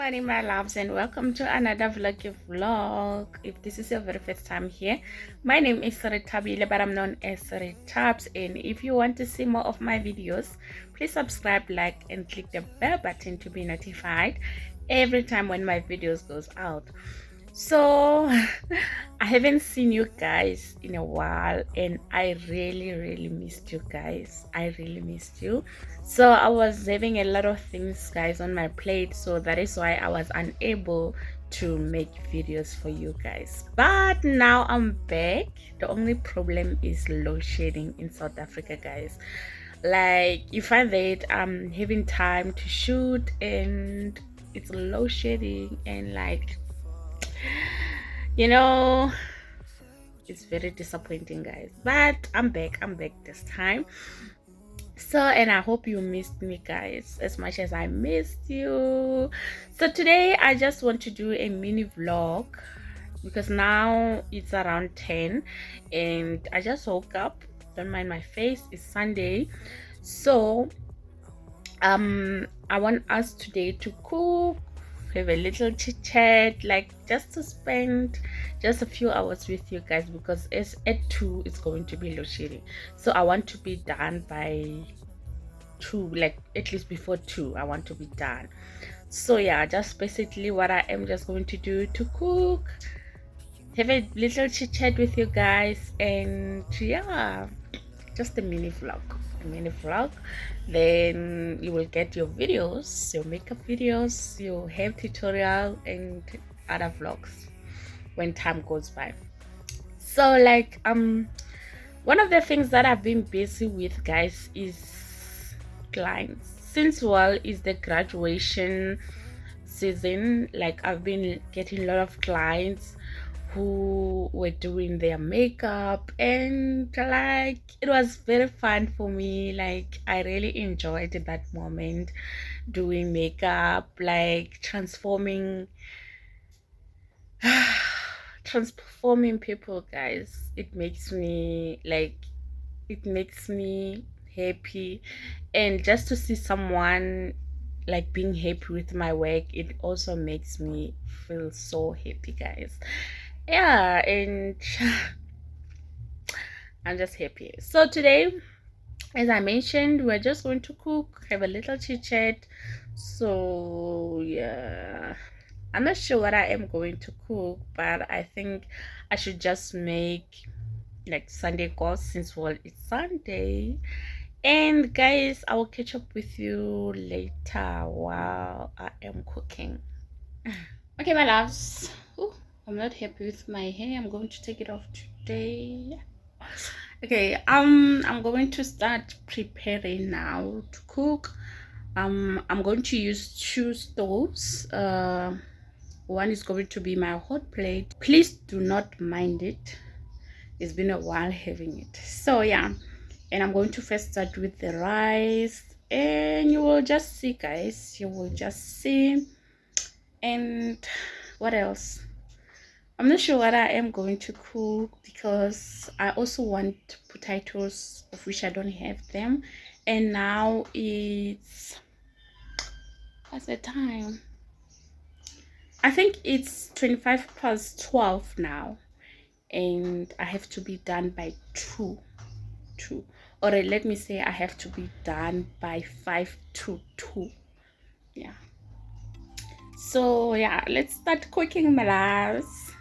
morning, my loves, and welcome to another vlog. If this is your very first time here, my name is Rethabile, but I'm known as Rethabz. And if you want to see more of my videos, please subscribe, like, and click the bell button to be notified every time when my videos goes out. So I haven't seen you guys in a while, and I really missed you guys. I really missed you. So I was having a lot of things, guys, on my plate, so that is why I was unable to make videos for you guys. But now I'm back. The only problem is load shedding in South Africa, guys. Like, you find that I'm having time to shoot and it's load shedding, and like, you know, it's very disappointing, guys. But I'm back this time. So, and I hope you missed me, guys, as much as I missed you. So today I just want to do a mini vlog because now it's around 10 and I just woke up. Don't mind my face, it's Sunday. So I want us today to cook, have a little chit chat, like just to spend just a few hours with you guys, because it's at 2 it's going to be load shedding. So I want to be done by 2, like at least before 2 I want to be done. So yeah, just basically what I am just going to do to cook, have a little chit chat with you guys, and yeah, just a mini vlog. Then you will get your videos, your makeup videos, your hair tutorial, and other vlogs when time goes by. So like one of the things that I've been busy with, guys, is clients. Since is the graduation season, like I've been getting a lot of clients who were doing their makeup, and like it was very fun for me. Like I really enjoyed that moment doing makeup, like transforming people, guys. It makes me happy, and just to see someone like being happy with my work, it also makes me feel so happy, guys. Yeah, and I'm just happy. So today, as I mentioned, we're just going to cook, have a little chit chat. So yeah, I'm not sure what I am going to cook, but I think I should just make like Sunday course, since it's Sunday. And guys, I will catch up with you later while I am cooking. Okay, my loves. Ooh, I'm not happy with my hair. I'm going to take it off today. Okay, I'm going to start preparing now to cook. I'm going to use 2 stoves. One is going to be my hot plate. Please do not mind it. It's been a while having it. So yeah, and I'm going to first start with the rice, and you will just see, guys. You will just see. And what else? I'm not sure what I am going to cook, because I also want potatoes, of which I don't have them. And now it's, what's the time? I think it's 12 now, and I have to be done by 2, or let me say I have to be done by 5 to 2. Yeah. So yeah, let's start cooking, my loves.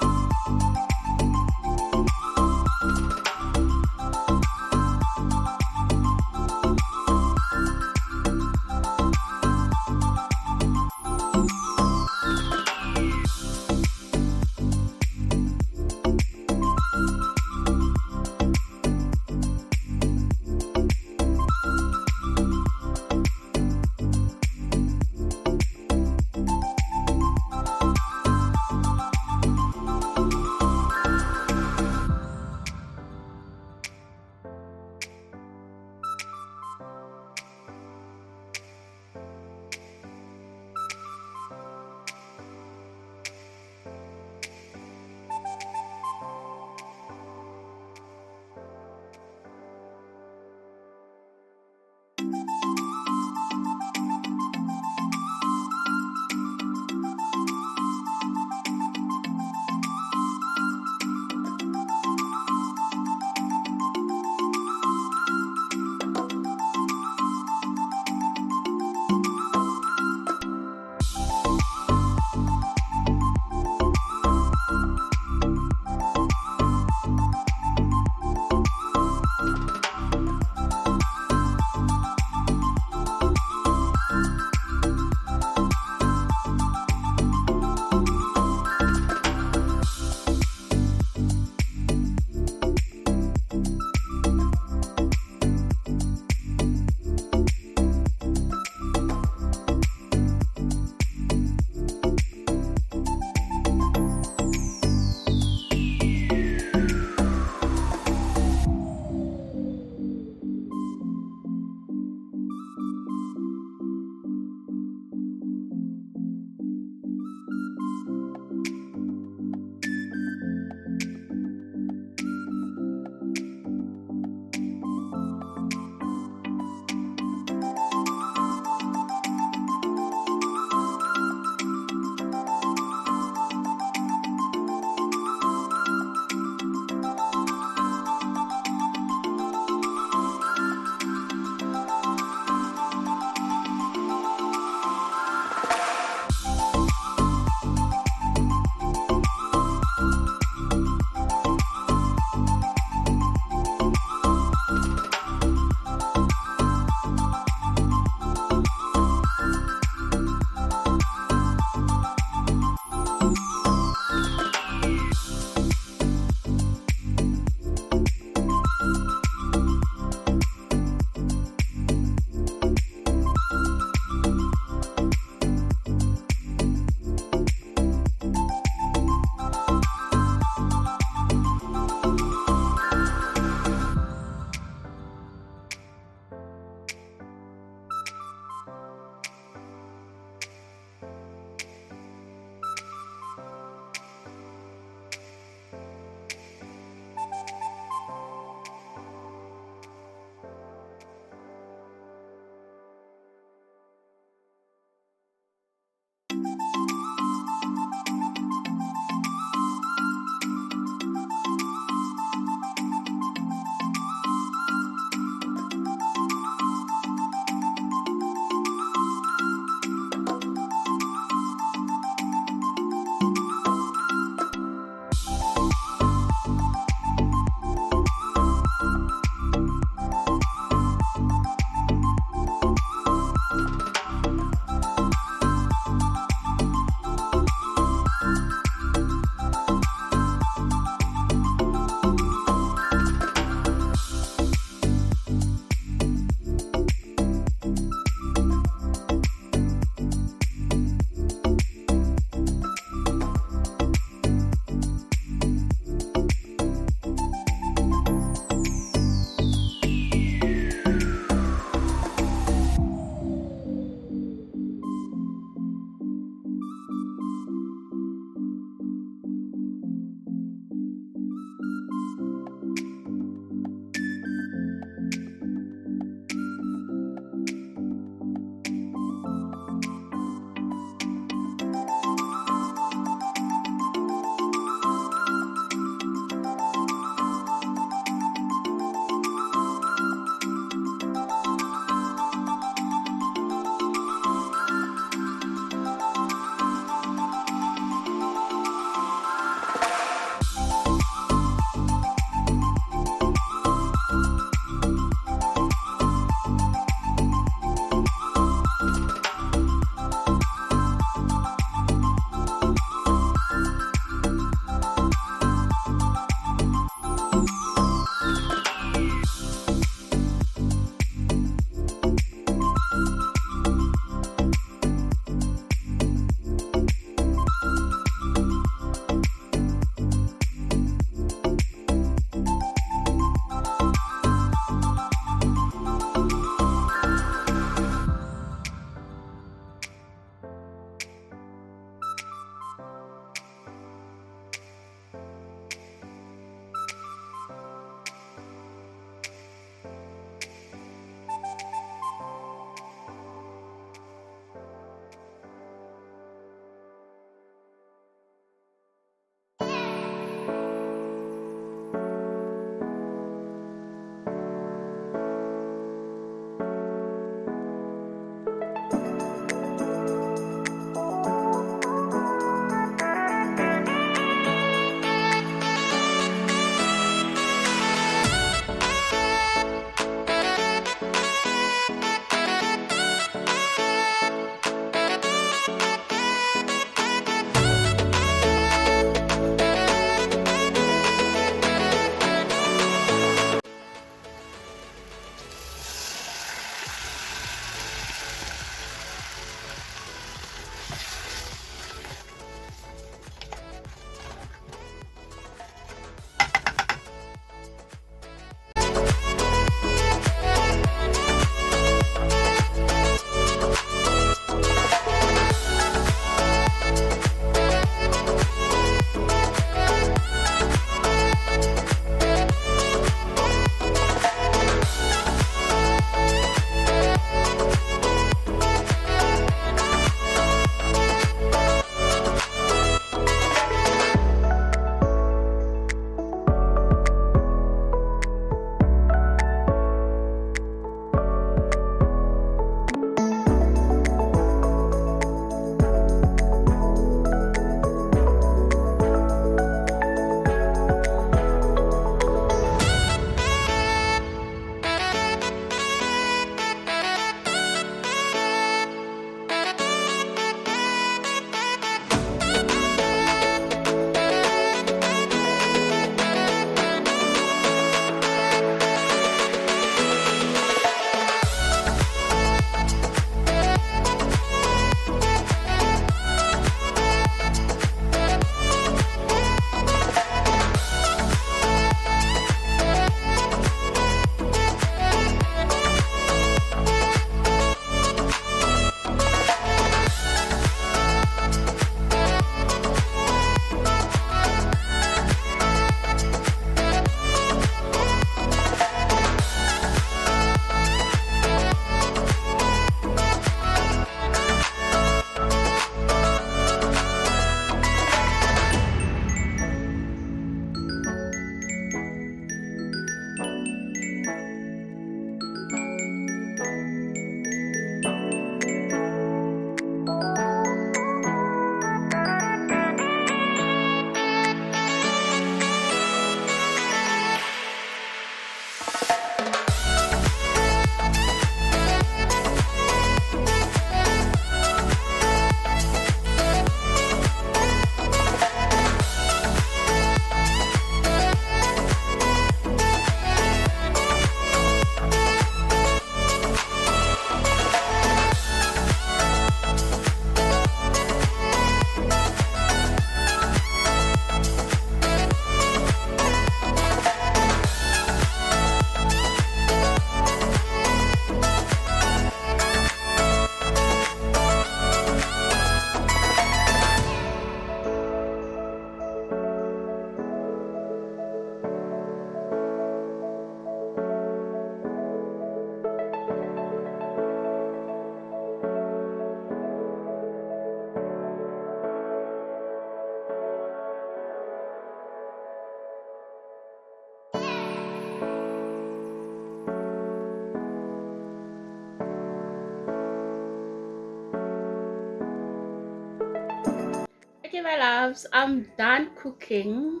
my loves, I'm done cooking.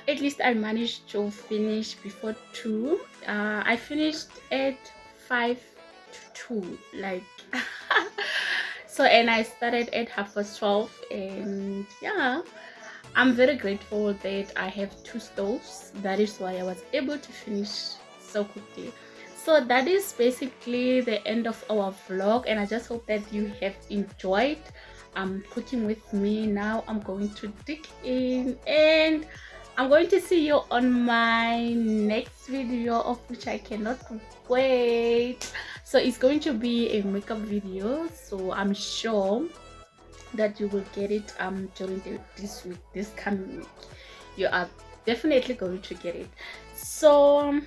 At least I managed to finish before 2. I finished at 5 to 2, like so, and I started at 12:30, and yeah, I'm very grateful that I have 2 stoves. That is why I was able to finish so quickly. So that is basically the end of our vlog, and I just hope that you have enjoyed cooking with me. Now I'm going to dig in, and I'm going to see you on my next video, of which I cannot wait. So it's going to be a makeup video, so I'm sure that you will get it during this coming week. You are definitely going to get it. So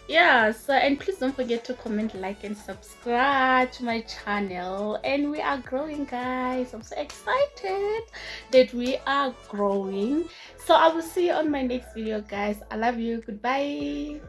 yeah, so, and please don't forget to comment, like, and subscribe to my channel. And we are growing, guys. I'm so excited that we are growing. So I will see you on my next video, guys. I love you. Goodbye.